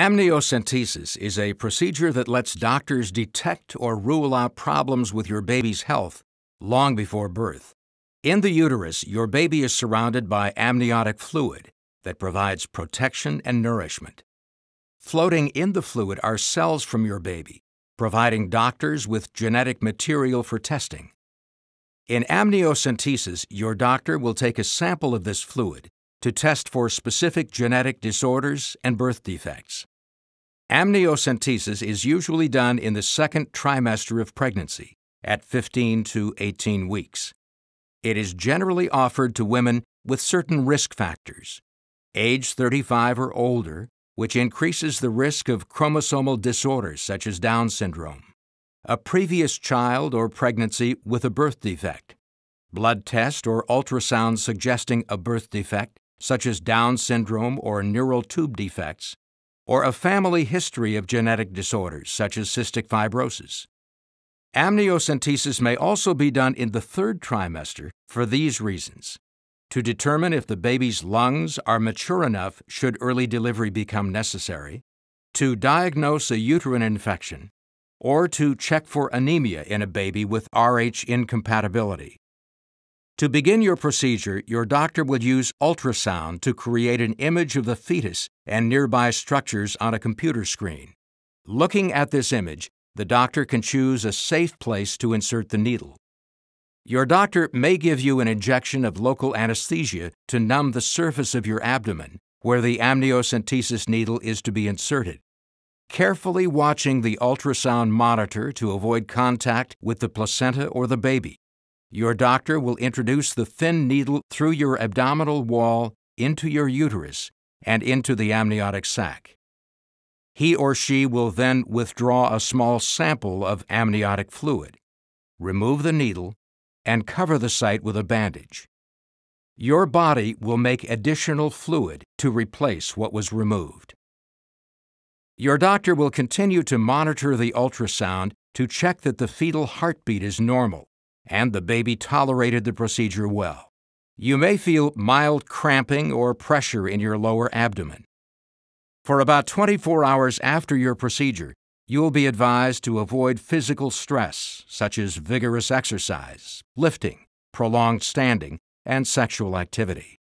Amniocentesis is a procedure that lets doctors detect or rule out problems with your baby's health long before birth. In the uterus, your baby is surrounded by amniotic fluid that provides protection and nourishment. Floating in the fluid are cells from your baby, providing doctors with genetic material for testing. In amniocentesis, your doctor will take a sample of this fluid to test for specific genetic disorders and birth defects. Amniocentesis is usually done in the second trimester of pregnancy, at 15 to 18 weeks. It is generally offered to women with certain risk factors: age 35 or older, which increases the risk of chromosomal disorders such as Down syndrome; a previous child or pregnancy with a birth defect; blood test or ultrasound suggesting a birth defect such as Down syndrome or neural tube defects; or a family history of genetic disorders such as cystic fibrosis. Amniocentesis may also be done in the third trimester for these reasons: to determine if the baby's lungs are mature enough should early delivery become necessary, to diagnose a uterine infection, or to check for anemia in a baby with Rh incompatibility. To begin your procedure, your doctor will use ultrasound to create an image of the fetus and nearby structures on a computer screen. Looking at this image, the doctor can choose a safe place to insert the needle. Your doctor may give you an injection of local anesthesia to numb the surface of your abdomen, where the amniocentesis needle is to be inserted. Carefully watching the ultrasound monitor to avoid contact with the placenta or the baby. Your doctor will introduce the thin needle through your abdominal wall into your uterus and into the amniotic sac. He or she will then withdraw a small sample of amniotic fluid, remove the needle, and cover the site with a bandage. Your body will make additional fluid to replace what was removed. Your doctor will continue to monitor the ultrasound to check that the fetal heartbeat is normal and the baby tolerated the procedure well. You may feel mild cramping or pressure in your lower abdomen. For about 24 hours after your procedure, you will be advised to avoid physical stress, such as vigorous exercise, lifting, prolonged standing, and sexual activity.